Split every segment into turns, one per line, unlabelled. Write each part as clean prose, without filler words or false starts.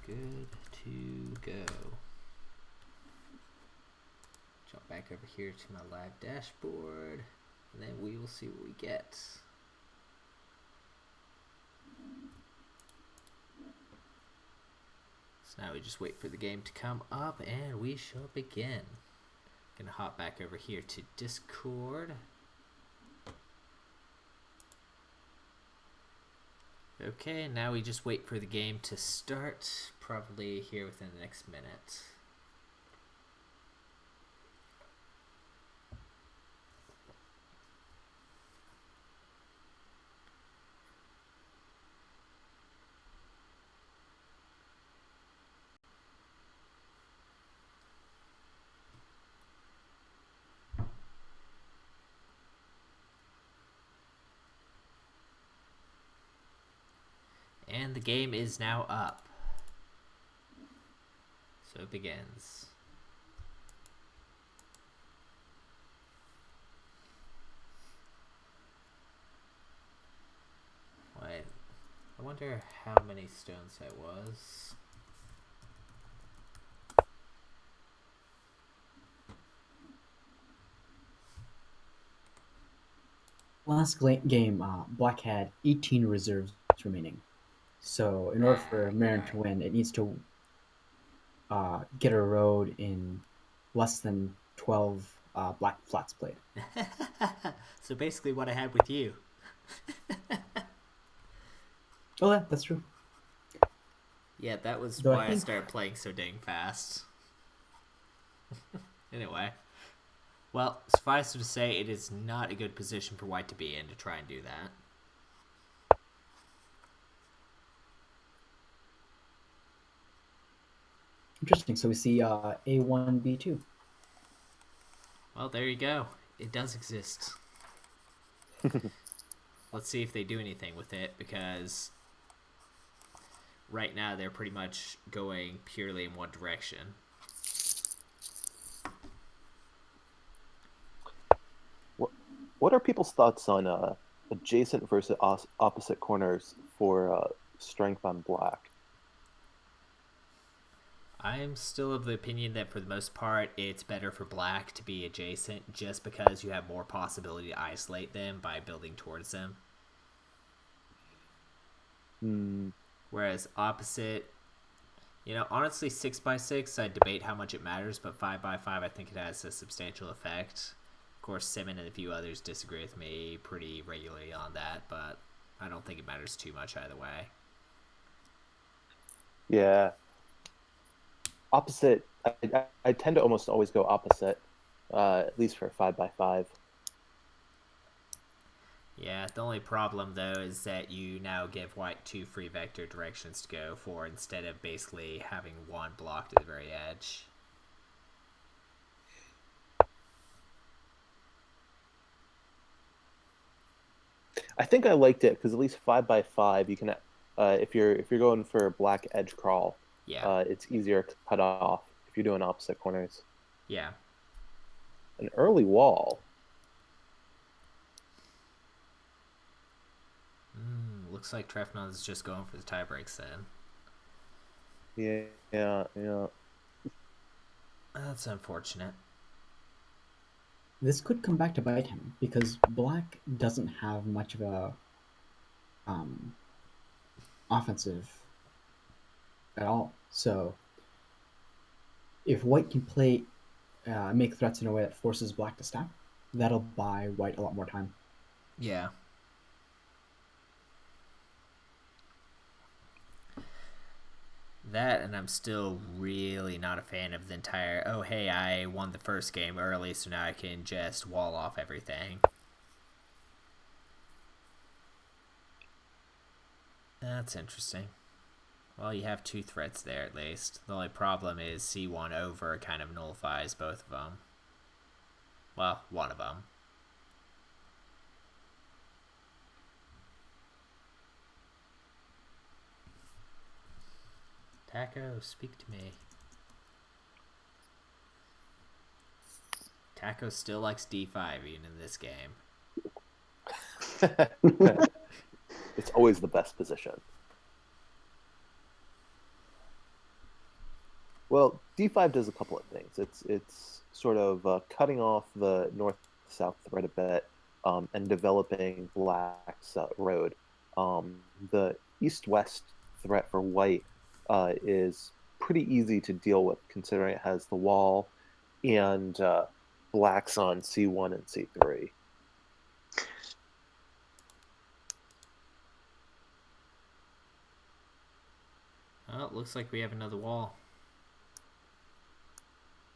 Good to go. Jump back over here to my live dashboard, and then we will see what we get. So now we just wait for the game to come up, and we shall begin. Gonna hop back over here to Discord. Okay, now we just wait for the game to start, probably here within the next minute. And the game is now up. So it begins. Wait, I wonder how many stones that was.
Last game, Black had 18 reserves remaining. So in order for Marin to win, it needs to get a road in less than 12 black flats played.
So basically what I had with you.
Oh, yeah, that's true.
Yeah, that was
Though
why I started playing so dang fast. Anyway. Well, suffice it to say, it is not a good position for White to be in to try and do that.
Interesting. So we see A1, B2.
Well, there you go. It does exist. Let's see if they do anything with it, because right now they're pretty much going purely in one direction.
What are people's thoughts on adjacent versus opposite corners for strength on black?
I'm still of the opinion that for the most part, it's better for black to be adjacent just because you have more possibility to isolate them by building towards them. Whereas opposite, honestly, 6x6, I debate how much it matters, but 5x5, I think it has a substantial effect. Of course, Simon and a few others disagree with me pretty regularly on that, but I don't think it matters too much either way.
Yeah. Opposite, I tend to almost always go opposite, at least for 5x5.
Yeah, the only problem, though, is that you now give White 2 free vector directions to go for instead of basically having one blocked at the very edge.
I think I liked it because at least 5x5, you can, if you're going for black edge crawl,
Yeah.
it's easier to cut off if you're doing opposite corners.
Yeah.
An early wall.
Looks like Treffnon's just going for the tie breaks then.
Yeah.
That's unfortunate.
This could come back to bite him because black doesn't have much of a offensive at all. So if White can play, make threats in a way that forces black to stack, that'll buy White a lot more time.
Yeah. That, and I'm still really not a fan of the entire, oh hey, I won the first game early, so now I can just wall off everything. That's interesting. Well, you have 2 threats there at least. The only problem is C1 over kind of nullifies both of them. Well, one of them. Taco, speak to me. Taco still likes D5 even in this game.
It's always the best position. Well, d5 does a couple of things. It's sort of cutting off the north-south threat a bit, and developing black's road. The east-west threat for white is pretty easy to deal with, considering it has the wall and black's on c1 and c3.
Oh, it looks like we have another wall.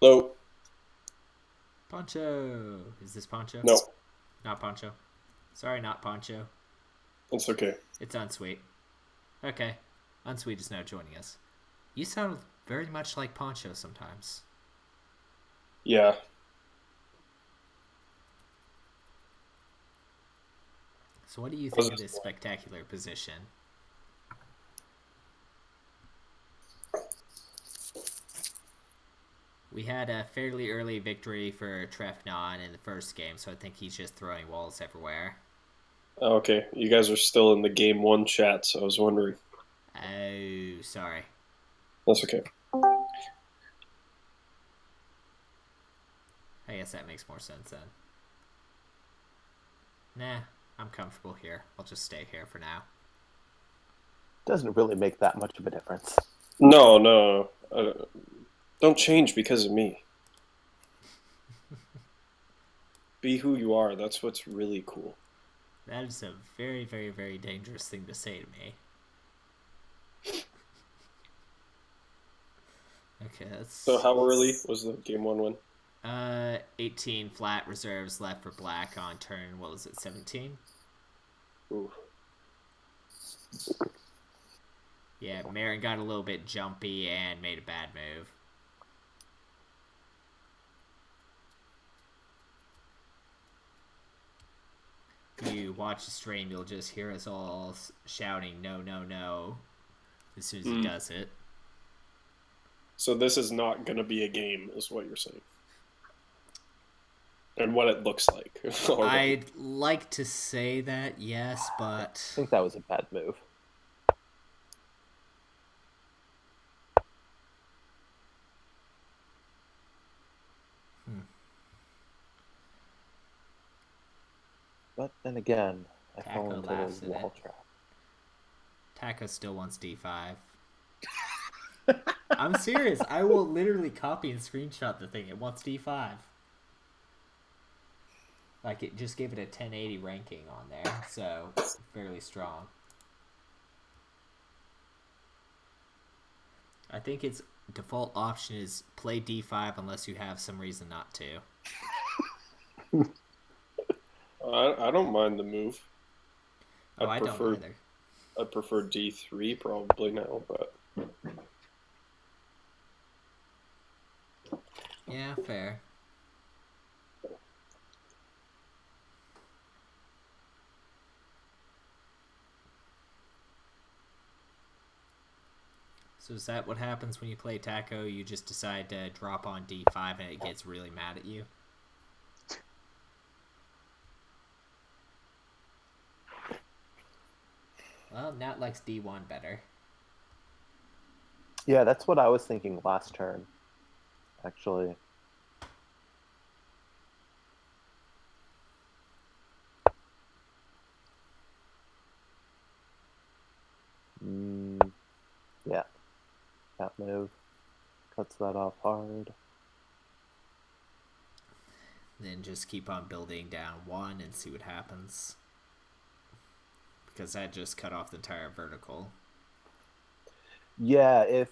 No.
Poncho. Is this Poncho?
No.
Not Poncho. Sorry, not Poncho.
It's okay.
It's Unsweet. Okay. Unsweet is now joining us. You sound very much like Poncho sometimes.
Yeah.
So what do you think of this spectacular position? We had a fairly early victory for Treffnon in the first game, so I think he's just throwing walls everywhere.
Okay, you guys are still in the game 1 chat, so I was wondering.
Oh, sorry.
That's okay.
I guess that makes more sense then. Nah, I'm comfortable here. I'll just stay here for now.
Doesn't really make that much of a difference.
No. Don't change because of me. Be who you are. That's what's really cool.
That is a very, very, very dangerous thing to say to me. Okay, that's...
So how early was the game 1 win?
18 flat reserves left for black on turn, what was it, 17?
Ooh.
Yeah, Maron got a little bit jumpy and made a bad move. If you watch the stream, you'll just hear us all shouting, no, no, no, as soon as he does it.
So this is not going to be a game, is what you're saying. And what it looks like.
I'd like to say that, yes, but...
I think that was a bad move. But then again, I
Taco
fell into
laughs
the
at
wall
it.
trap.
Taco still wants D5. I'm serious. I will literally copy and screenshot the thing. It wants D5. Like, it just gave it a 1080 ranking on there, so fairly strong. I think its default option is play D5 unless you have some reason not to.
I don't mind the move.
Oh, I don't either.
I prefer D3 probably now, but...
Yeah, fair. So is that what happens when you play Taco? You just decide to drop on D5 and it gets really mad at you? Well, Nat likes D1 better.
Yeah, that's what I was thinking last turn, actually. Yeah, that move cuts that off hard.
Then just keep on building down 1 and see what happens. Because that just cut off the entire vertical.
Yeah, if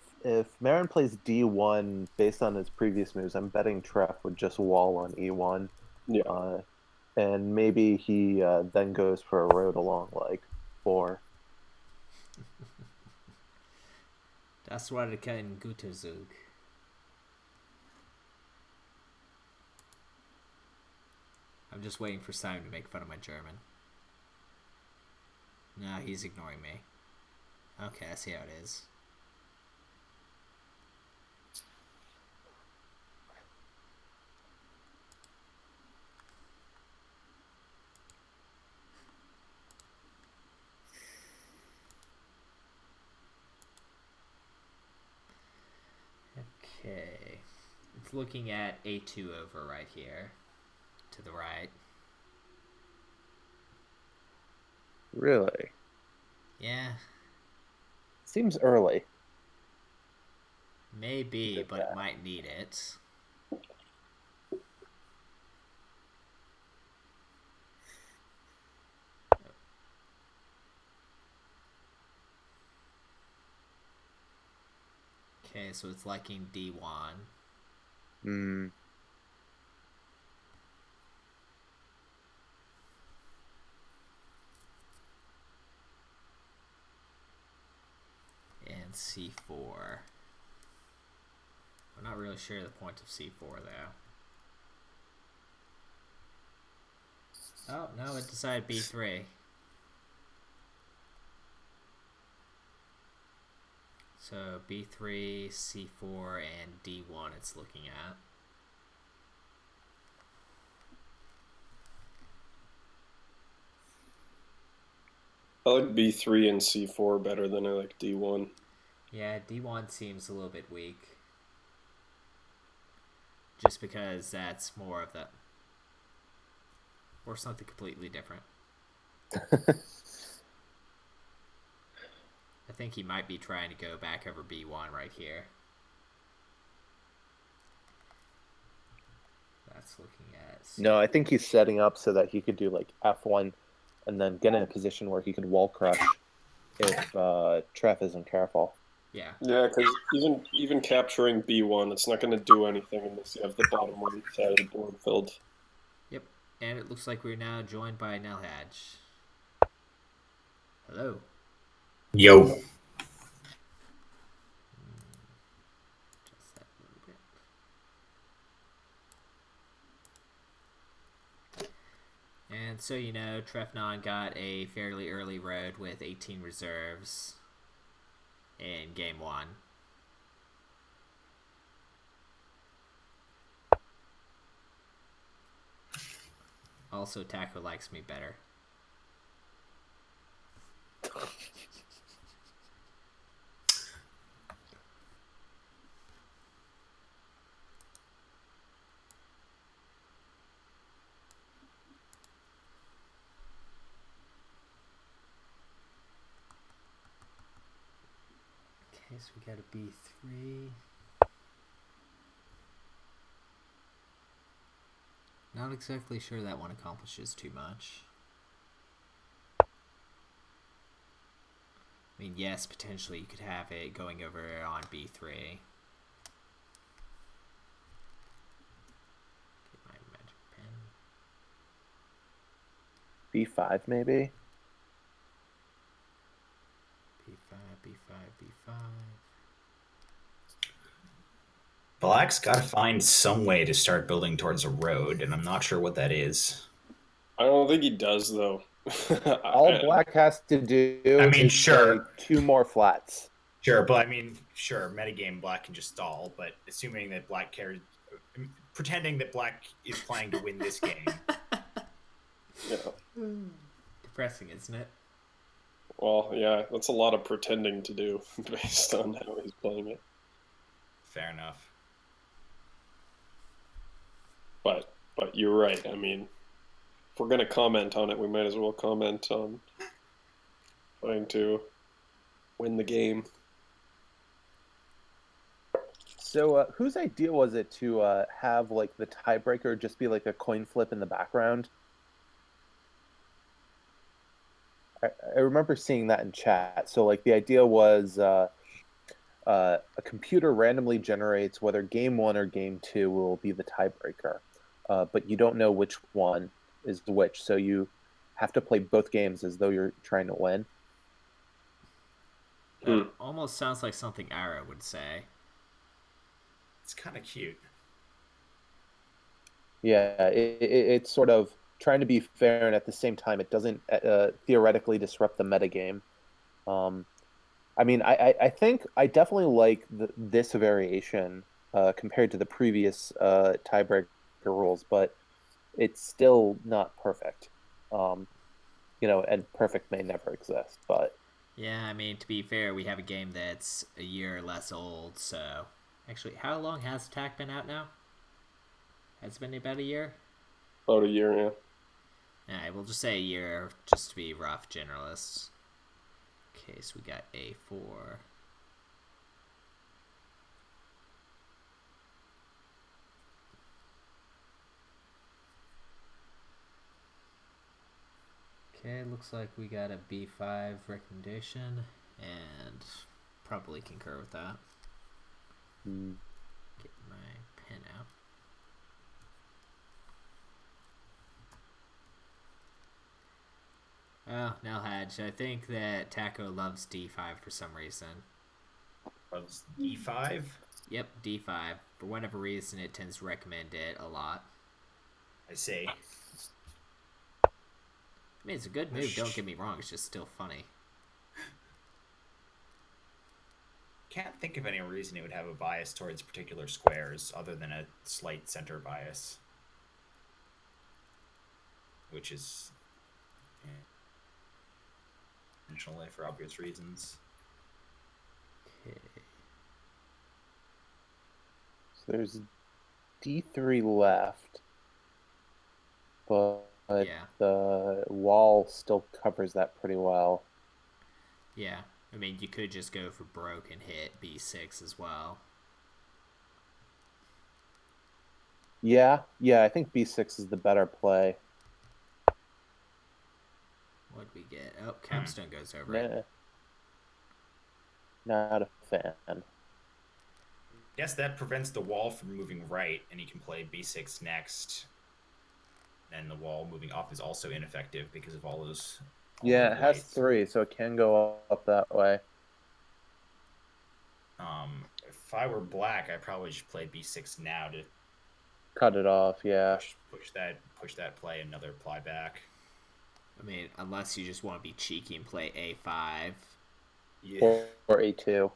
Marin plays D1 based on his previous moves, I'm betting Treff would just wall on E1.
Yeah.
And maybe he then goes for a road along like 4.
Das war kein guter Zug. I'm just waiting for Simon to make fun of my German. No, he's ignoring me. Okay, I see how it is. Okay. It's looking at a2 over right here. To the right.
Really?
Yeah.
Seems early.
Maybe,
Did
but it
that.
might need it. Okay, so it's liking d1.
Hmm.
And c4. I'm not really sure the point of c4, though. Oh, no, it decided b3. So b3, c4, and d1 it's looking at.
I like B3 and C4 better than I like D1.
Yeah, d1 seems a little bit weak. Just because that's more of the... Or something completely different. I think he might be trying to go back over b1 right here. That's looking at...
No, I think he's setting up so that he could do like F1 and then get in a position where he could wall crush if Treff isn't careful.
Yeah.
Yeah, because even capturing B1, it's not going to do anything unless you have the bottom right side of the board filled.
Yep. And it looks like we're now joined by Nelhadge. Hello.
Yo.
Just that little bit. And so, you know, Treffnon got a fairly early road with 18 reserves in game 1. Also, Taco likes me better. Okay, so we got a b3. Not exactly sure that one accomplishes too much. I mean, yes, potentially you could have it going over on b3. Get my magic pen.
B5 maybe?
b5, b5, b5.
Black's got to find some way to start building towards a road, and I'm not sure what that is.
I don't think he does, though.
All Black has to do
I mean,
is
sure.
play 2 more flats.
Sure, but I mean, sure, metagame Black can just stall, but assuming that Black cares, pretending that Black is playing to win this game.
Yeah.
Depressing, isn't it?
Well, yeah, that's a lot of pretending to do based on how he's playing it.
Fair enough.
But you're right. I mean, if we're going to comment on it, we might as well comment on trying to win the game.
So whose idea was it to have like the tiebreaker just be like a coin flip in the background? I remember seeing that in chat. So like the idea was a computer randomly generates whether game 1 or game 2 will be the tiebreaker, but you don't know which one is which. So you have to play both games as though you're trying to win.
That almost sounds like something Arrow would say.
It's kind of cute.
Yeah, it's sort of trying to be fair, and at the same time, it doesn't theoretically disrupt the metagame. I mean, I think I definitely like this variation compared to the previous tiebreaker rules, but it's still not perfect. You know, and perfect may never exist, but
Yeah, I mean, to be fair, we have a game that's a year or less old, so Actually, how long has attack been out now? Has it been about a year?
About a year, yeah.
Alright, we'll just say a year just to be rough generalists. Okay, so we got A4. Okay, looks like we got a B5 recommendation, and probably concur with that. Get my pen out. Oh, Nell Hadge, I think that Taco loves D5 for some reason.
Loves D5?
Yep, D5. For whatever reason, it tends to recommend it a lot.
I see.
I mean, it's a good move, don't get me wrong, it's just still funny.
Can't think of any reason it would have a bias towards particular squares other than a slight center bias. Which is intentionally for obvious reasons.
Okay.
So there's D3 left, but
Yeah.
the wall still covers that pretty well.
Yeah. I mean, you could just go for broke and hit B6 as well.
Yeah, I think B6 is the better play.
What'd we get? Oh, Capstone goes over it.
Not a fan.
Guess that prevents the wall from moving right, and he can play B6 next. And the wall moving up is also ineffective because of all those.
Yeah, it has 3, so it can go up that way.
If I were black, I'd probably just play B6 now to
cut it off. Yeah,
push that play another ply back.
I mean, unless you just want to be cheeky and play A5.
Yeah.
Or A2.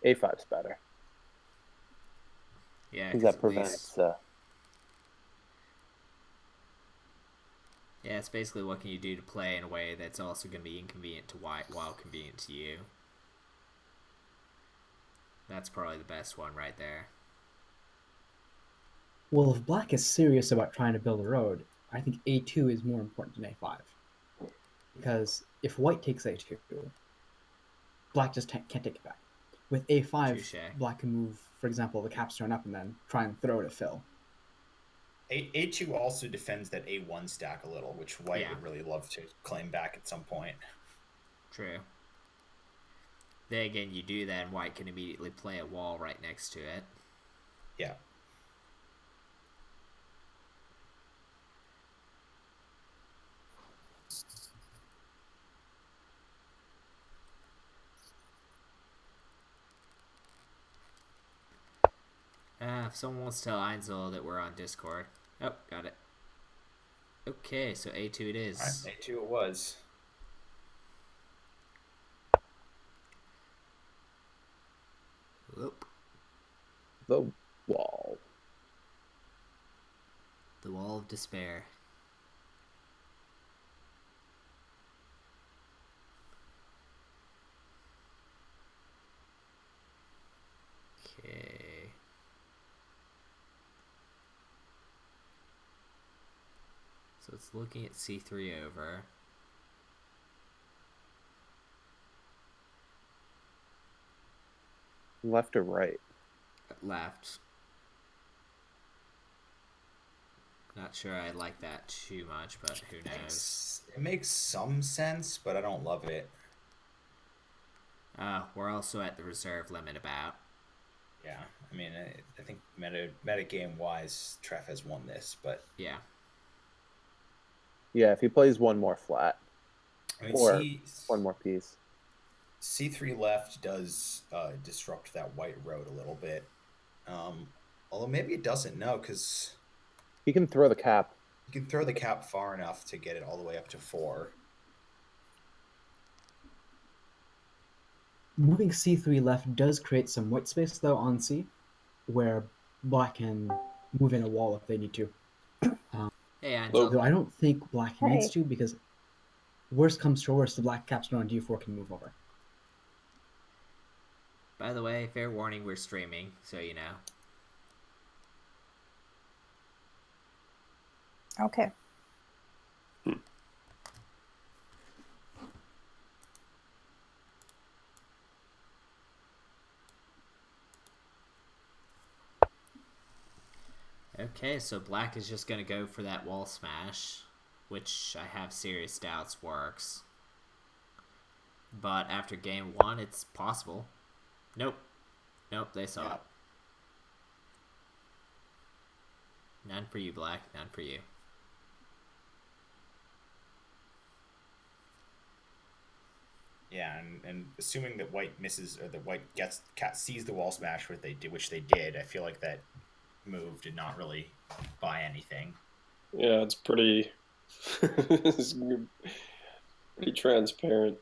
A5's better.
Yeah,
because that prevents.
Yeah, it's basically what can you do to play in a way that's also going to be inconvenient to white while convenient to you. That's probably the best one right there.
Well, if black is serious about trying to build a road, I think A2 is more important than A5. Because if white takes A2, black just can't take it back. With A5,
Touché.
black can move, for example, the capstone up and then try and throw to fill.
A2 also defends that A1 stack a little, which white would really love to claim back at some point.
True. Then again, you do that and white can immediately play a wall right next to it.
Yeah.
If someone wants to tell Einzel that we're on Discord. Oh, got it. Okay, so A2 it is.
Right, A2 it was.
Whoop.
The wall.
The wall of despair. Okay. So it's looking at C3 over.
Left or right?
Left. Not sure I like that too much, but who knows?
It makes some sense, but I don't love it.
We're also at the reserve limit about.
Yeah, I mean, I think meta game wise, Treff has won this, but
yeah.
Yeah, if he plays one more flat,
I mean,
or one more piece.
C3 left does disrupt that white road a little bit. Although maybe it doesn't, no, because
he can throw the cap.
He can throw the cap far enough to get it all the way up to 4.
Moving C3 left does create some white space, though, on C, where black can move in a wall if they need to.
Hey, Angel.
Though I don't think black needs to, because worst comes to worst, the black capstone on D4 can move over.
By the way, fair warning, we're streaming, so you know.
Okay.
Okay, so black is just going to go for that wall smash, which I have serious doubts works. But after game 1, it's possible. Nope. Nope, they saw it. None for you, black. None for you.
Yeah, and assuming that white misses, or that white sees the wall smash, which they did, I feel like that move did not really buy anything.
Yeah, it's pretty, it's pretty transparent.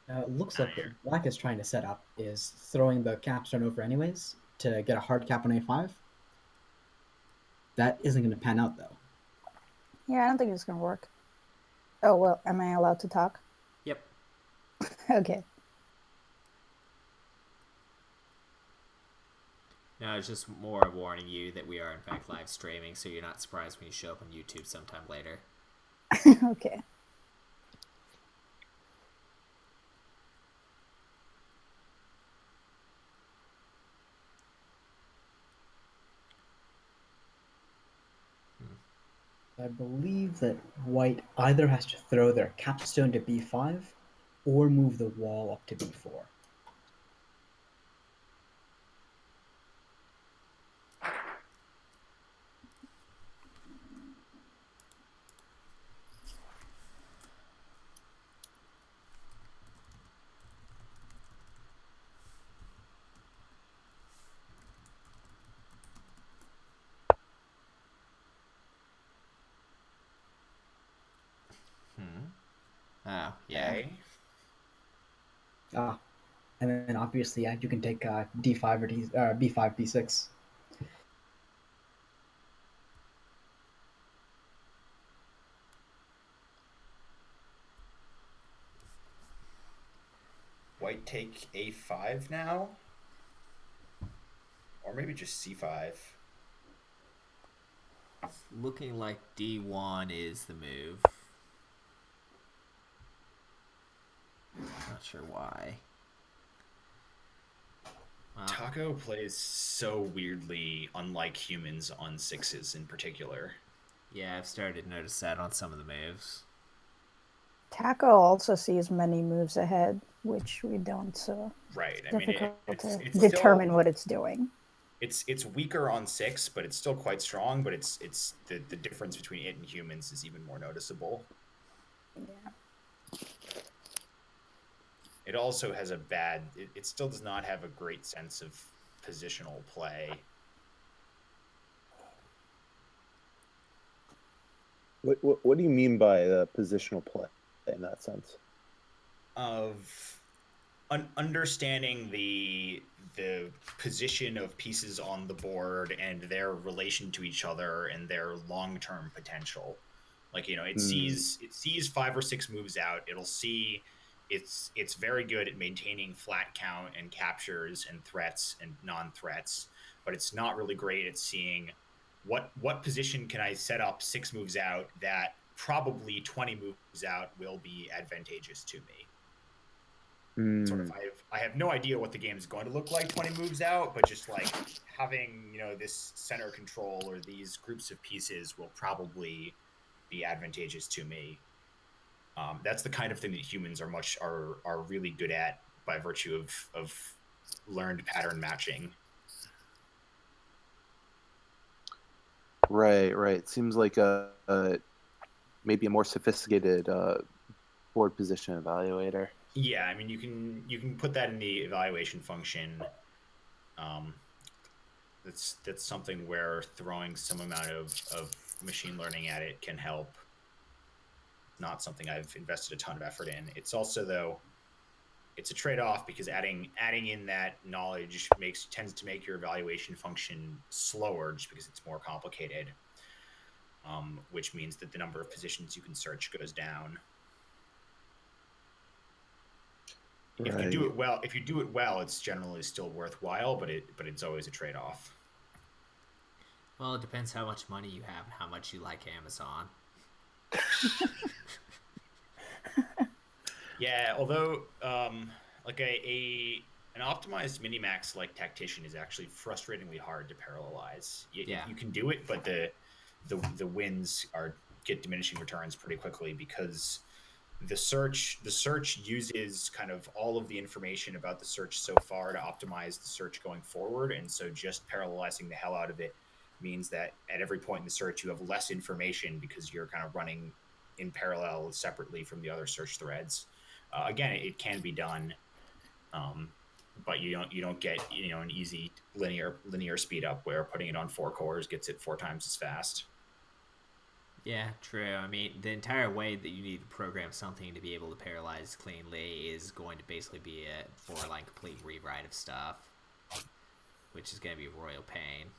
It looks like what black is trying to set up is throwing the capstone over anyways to get a hard cap on a5. That isn't going to pan out, though.
Yeah, I don't think it's going to work. Oh, well, am I allowed to talk?
Yep.
Okay.
No, it's just more warning you that we are in fact live streaming, so you're not surprised when you show up on YouTube sometime later.
Okay.
I believe that white either has to throw their capstone to b5 or move the wall up to b4.
Oh, yeah.
Okay.
And then obviously, yeah, you can take d5 or b5, b6.
White take a5 now? Or maybe just c5.
It's looking like d1 is the move. Not sure why. Well,
Taco plays so weirdly unlike humans on sixes in particular.
yeah, I've started to notice that on some of the moves.
Taco also sees many moves ahead, which we don't, so
Right.
it's
I mean,
difficult
it's
to determine
still,
what it's doing.
it's weaker on six, but it's still quite strong. But it's the difference between it and humans is even more noticeable.
Yeah.
It also has a bad. It still does not have a great sense of positional play.
What do you mean by the positional play in that sense?
Of understanding the position of pieces on the board and their relation to each other and their long-term potential. Like, it sees 5 or 6 moves out. It'll see it's very good at maintaining flat count and captures and threats and non-threats, but it's not really great at seeing what position can I set up 6 moves out that probably 20 moves out will be advantageous to me. Sort of, I have no idea what the game is going to look like 20 moves out, but just like having this center control or these groups of pieces will probably be advantageous to me. That's the kind of thing that humans are really good at by virtue of learned pattern matching.
Right. It seems like maybe a more sophisticated board position evaluator.
Yeah, I mean, you can put that in the evaluation function. That's something where throwing some amount of machine learning at it can help. Not something I've invested a ton of effort in. It's also, though, it's a trade-off because adding in that knowledge tends to make your evaluation function slower just because it's more complicated, which means that the number of positions you can search goes down. If you do it well, it's generally still worthwhile, but it's always a trade-off.
Well, it depends how much money you have and how much you like Amazon.
Yeah, although like an optimized minimax like Tactician is actually frustratingly hard to parallelize. You can do it, but the wins get diminishing returns pretty quickly because the search uses kind of all of the information about the search so far to optimize the search going forward, and so just parallelizing the hell out of it means that at every point in the search you have less information because you're kind of running in parallel separately from the other search threads. Again, it can be done, but you don't get an easy linear speed up where putting it on 4 cores gets it 4 times as fast.
Yeah, true. I mean, the entire way that you need to program something to be able to parallelize cleanly is going to basically be a borderline complete rewrite of stuff, which is going to be a royal pain.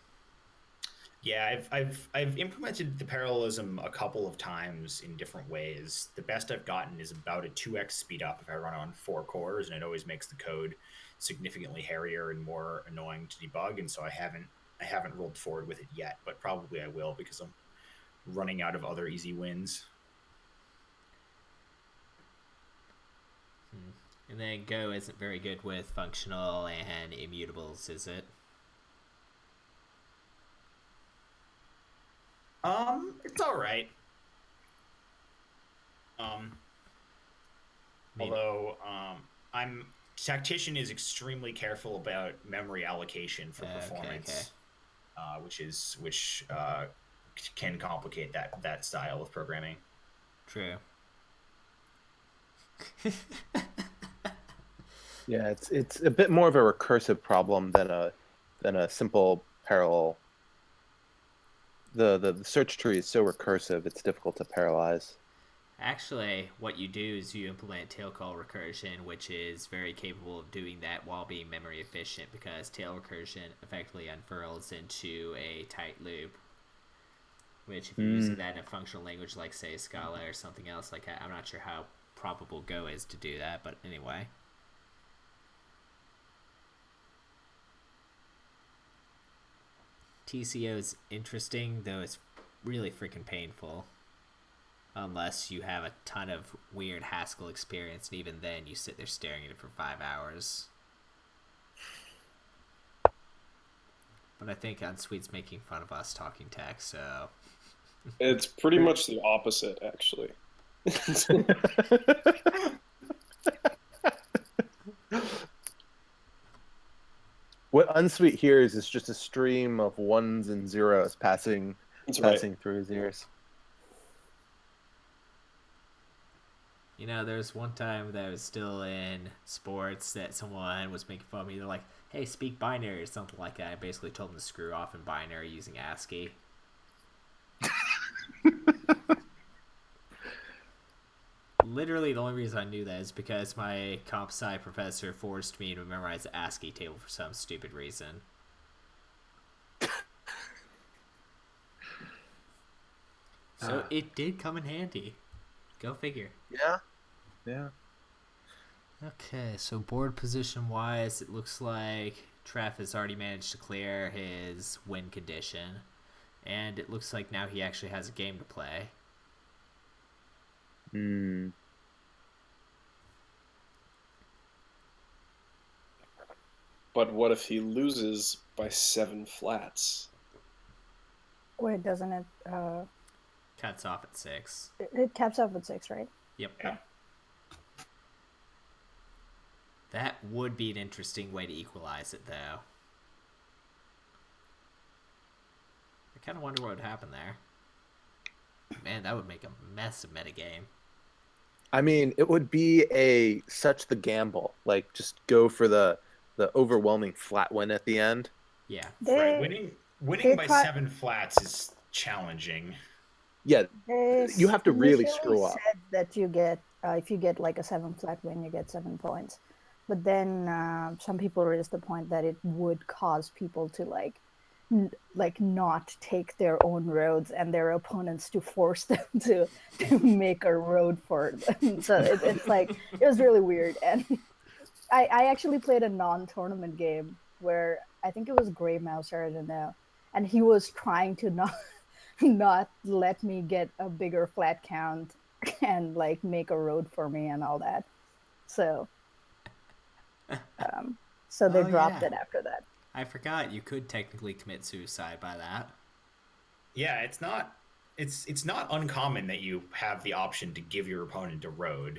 Yeah, I've implemented the parallelism a couple of times in different ways. The best I've gotten is about a 2x speed up if I run on 4 cores, and it always makes the code significantly hairier and more annoying to debug. And so I haven't rolled forward with it yet, but probably I will because I'm running out of other easy wins.
And then Go isn't very good with functional and immutables, is it?
It's all right. Although Tactician is extremely careful about memory allocation for performance, which can complicate that style of programming.
True.
Yeah, it's a bit more of a recursive problem than a simple parallel. The search tree is so recursive, it's difficult to parallelize.
Actually, what you do is you implement tail call recursion, which is very capable of doing that while being memory efficient, because tail recursion effectively unfurls into a tight loop. Which, if you're using that in a functional language like, say, Scala or something else like that, I'm not sure how probable Go is to do that, but anyway. TCO is interesting, though it's really freaking painful. Unless you have a ton of weird Haskell experience, and even then you sit there staring at it for 5 hours. But I think Unsweet's making fun of us talking tech, so...
It's pretty much the opposite, actually.
What Unsweet hears is just a stream of ones and zeros passing through his ears.
You know, there's one time that I was still in sports that someone was making fun of me. They're like, hey, speak binary or something like that. I basically told them to screw off in binary using ASCII. Literally, the only reason I knew that is because my comp sci professor forced me to memorize the ASCII table for some stupid reason. So it did come in handy. Go figure.
Yeah.
Okay, so board position wise, it looks like Treff has already managed to clear his win condition. And it looks like now he actually has a game to play.
But what if he loses by 7 flats?
Wait, doesn't it?
Cuts off at 6.
It caps off at 6, right?
Yep.
Yeah.
That would be an interesting way to equalize it, though. I kind of wonder what would happen there. Man, that would make a mess of metagame.
I mean, it would be such the gamble. Like, just go for the overwhelming flat win at the end.
Yeah.
Winning by 7 flats is challenging.
Yeah, you have to really screw up.
Said that you get if you get like a 7 flat win, you get 7 points. But then some people raised the point that it would cause people to not take their own roads and their opponents to force them to make a road for them. So it's like, it was really weird. And I actually played a non-tournament game where I think it was Gray Mouser, I don't know, and he was trying to not not let me get a bigger flat count and like make a road for me and all that. So um, so they
Oh
dropped
yeah,
it after that.
I forgot you could technically commit suicide by that.
Yeah, it's not uncommon that you have the option to give your opponent a road,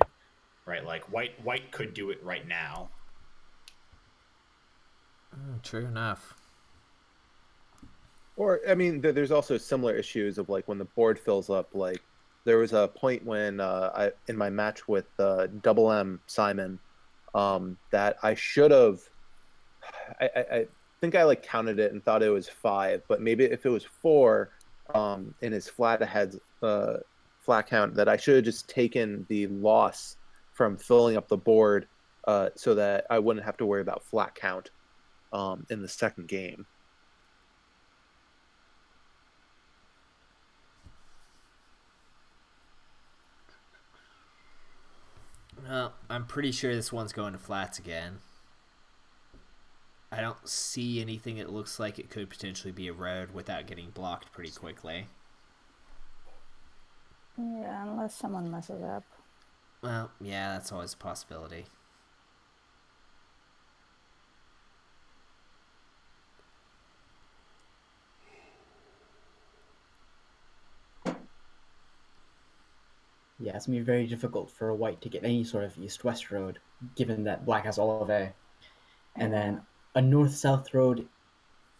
right? Like white could do it right now.
True enough.
Or I mean, there's also similar issues of like when the board fills up. Like there was a point when I in my match with Double M Simon that I should have. I think I like counted it and thought it was five, but maybe if it was four in his flat ahead flat count, that I should have just taken the loss from filling up the board so that I wouldn't have to worry about flat count in the second game.
Well, I'm pretty sure this one's going to flats again. I don't see anything that looks like it could potentially be a road without getting blocked pretty quickly.
Yeah, unless someone messes up.
Well, yeah, that's always a possibility.
Yeah, it's going to be very difficult for white to get any sort of east-west road, given that black has all of A. And then a north-south road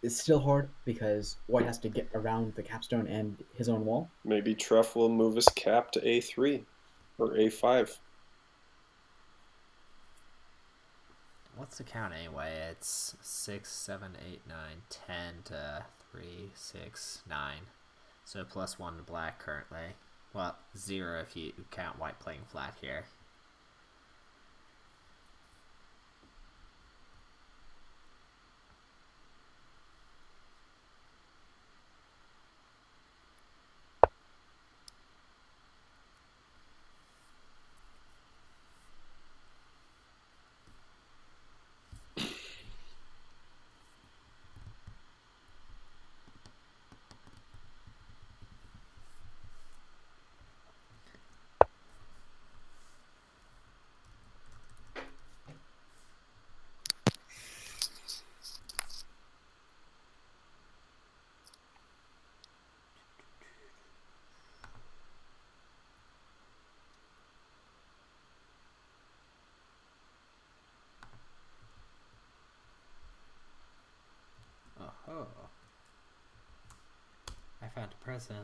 is still hard because white has to get around the capstone and his own wall.
Maybe Treff will move his cap to A3 or A5.
What's the count anyway? It's 6, 7, 8, 9, 10 to 3, 6, 9. So +1 to black currently. Well, 0 if you count white playing flat here. Oh, I found a present.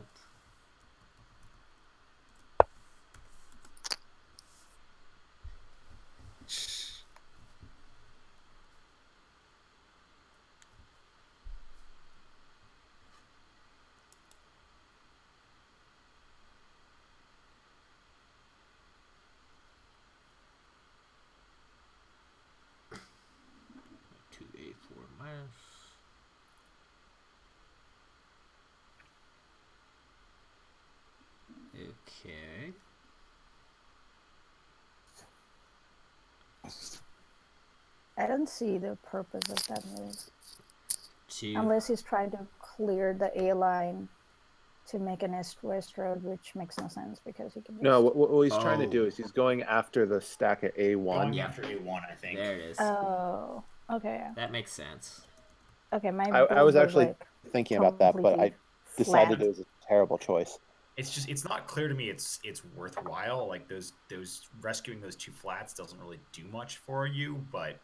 Two A4 minus. Okay.
I don't see the purpose of that move.
Two.
Unless he's trying to clear the A line to make an east-west road, which makes no sense because he can just...
No, what he's trying to do is he's going after the stack at A1.
Going after A1, I think.
There it is.
Oh, okay.
That makes sense.
Okay, my
I was actually
like
thinking about that, but I decided
flat.
it was a terrible choice.
It's not clear to me it's worthwhile. Like those rescuing those two flats doesn't really do much for you, but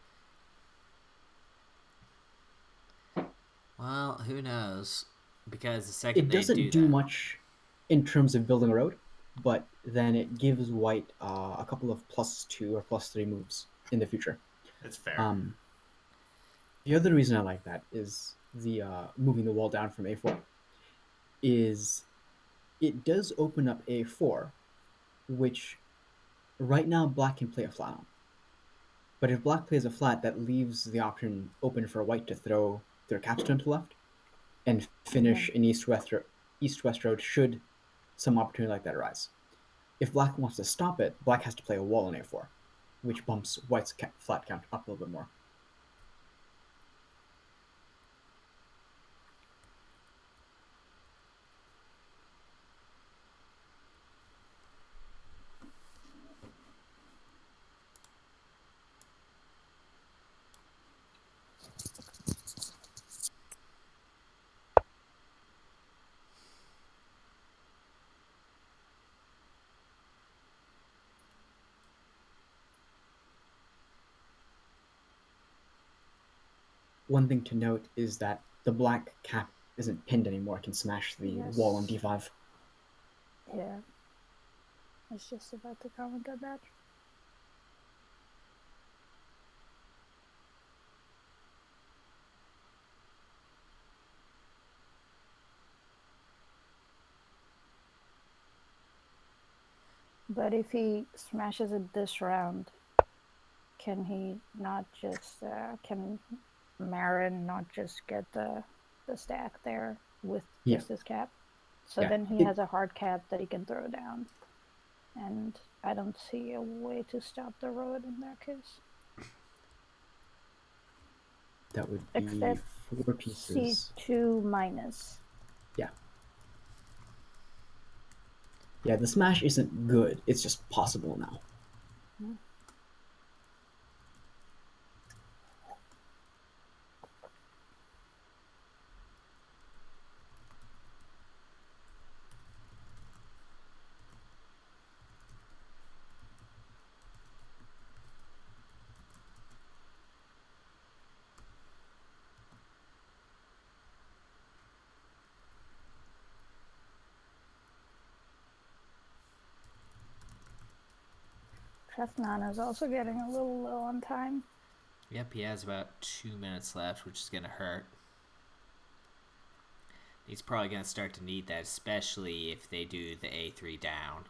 Well, who knows? Because the second
It
they
doesn't
do that,
much in terms of building a road, but then it gives white a couple of +2 or +3 moves in the future.
it's fair.
The other reason I like that is the moving the wall down from A4 is it does open up A4, which right now black can play a flat on. But if black plays a flat, that leaves the option open for white to throw their capstone to the left and finish an east-west road should some opportunity like that arise. If black wants to stop it, black has to play a wall on A4. which bumps white's flat count up a little bit more. One thing to note is that the black cap isn't pinned anymore. It can smash the wall on d5.
Yeah. I was just about to comment on that. But if he smashes it this round, can he not just can Marin not just get the stack there with just his cap? So then he has a hard cap that he can throw down, and I don't see a way to stop the road in that case.
That would be
Except
4 pieces.
C2 minus.
Yeah. Yeah, the smash isn't good. It's just possible now.
Treffnon is also getting a little low on time.
Yep, he has about 2 minutes left, which is going to hurt. He's probably going to start to need that, especially if they do the A3 down.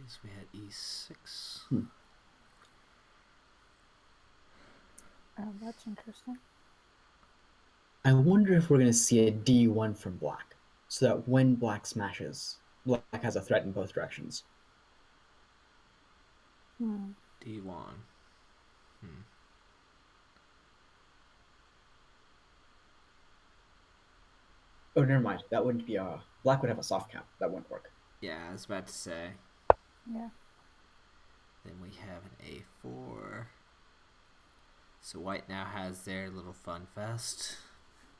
So we had E6.
Oh, that's interesting.
I wonder if we're going to see a D1 from black, so that when black smashes, black has a threat in both directions.
D1.
Oh, never mind. That wouldn't be a... Black would have a soft cap. That wouldn't work.
Yeah, I was about to say.
Yeah.
Then we have an A4. So white now has their little fun fest.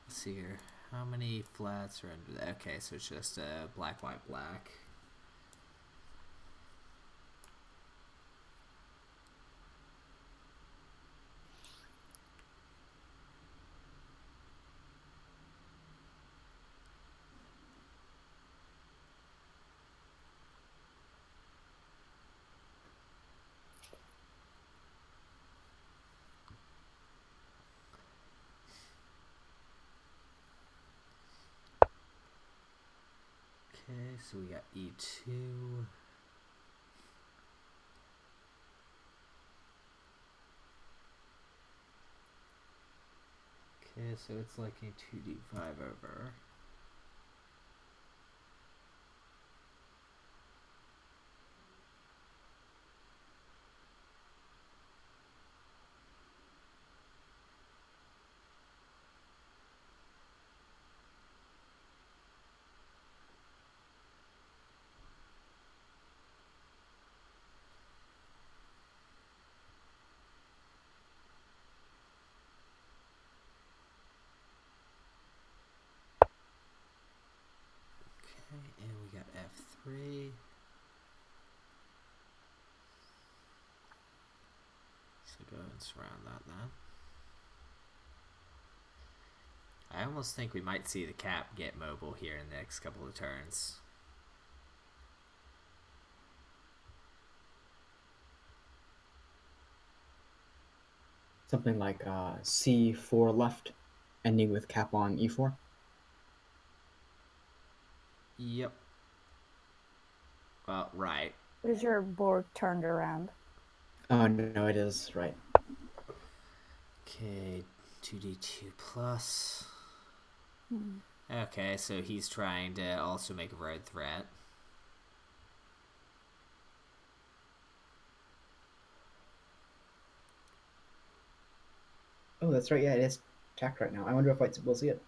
Let's see here. How many flats are under that? Okay, so it's just black, white, black. Okay, so we got E2. Okay, so it's like a 2D5 over. Okay, and we got F3. So go and surround that then. I almost think we might see the cap get mobile here in the next couple of turns.
something like C4 left, ending with cap on E4.
Yep. Well, right.
Is your board turned around?
Oh no, it is right.
Okay, 2d2 plus.
Hmm.
Okay, so he's trying to also make a road threat.
Oh, that's right. Yeah, it is attacked right now. I wonder if we'll see it.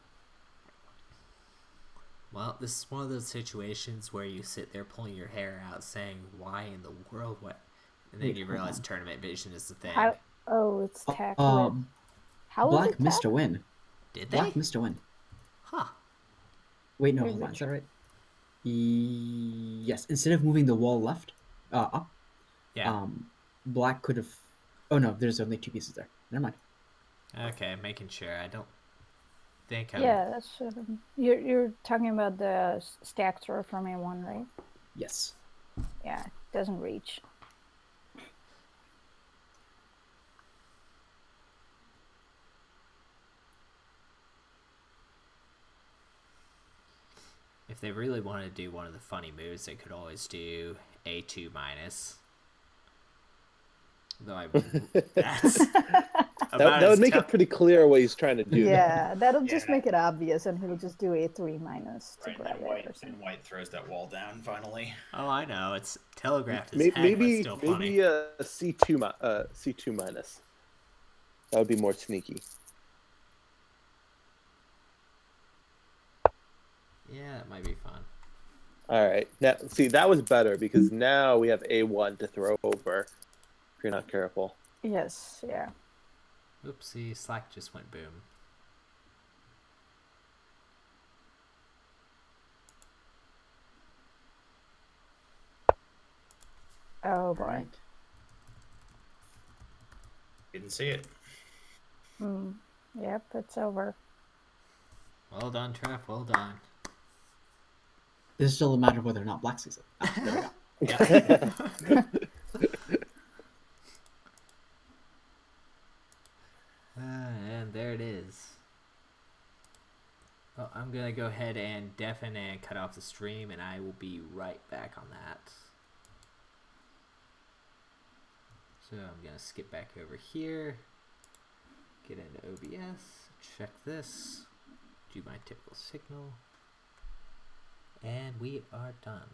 Well, this is one of those situations where you sit there pulling your hair out saying, why in the world? What? And then
Wait,
you
hold
realize
on.
tournament vision is the thing.
How? Oh, it's tacked with. How is
Black
it
missed
tacked?
a win.
Did they?
Black missed a win.
Huh.
Wait, no,
Where's
hold
it
on. Is that right? Yes. Instead of moving the wall left, up,
Yeah.
Black could have. Oh no, there's only 2 pieces there. Never mind.
Okay, making sure. I don't think I'm...
Yeah, that's you're talking about the stack throw from A1, right?
Yes.
Yeah, it doesn't reach.
If they really want to do one of the funny moves, they could always do A2 minus. Though that's
that would make it pretty clear what he's trying to do.
Yeah, that'll
Yeah,
just make it obvious, and he'll just do A3 minus to
Right,
grab
and
it.
white,
Or something.
and white throws that wall down finally.
Oh, I know. It's telegraphed as heck, but still funny.
Maybe a C2 minus. That would be more sneaky.
Yeah, that might be fun.
All right. Now, see, that was better because now we have A1 to throw over if you're not careful.
Yes, yeah.
Oopsie, Slack just went boom.
Oh boy.
Right.
Didn't see it.
Yep, it's over.
Well done, Treff. Well done.
This is still a matter of whether or not Black sees it. Ah, there we go.
Yeah. And there it is. Well, I'm going to go ahead and deafen and cut off the stream, and I will be right back on that. So I'm going to skip back over here, get into OBS, check this, do my typical signal, and we are done.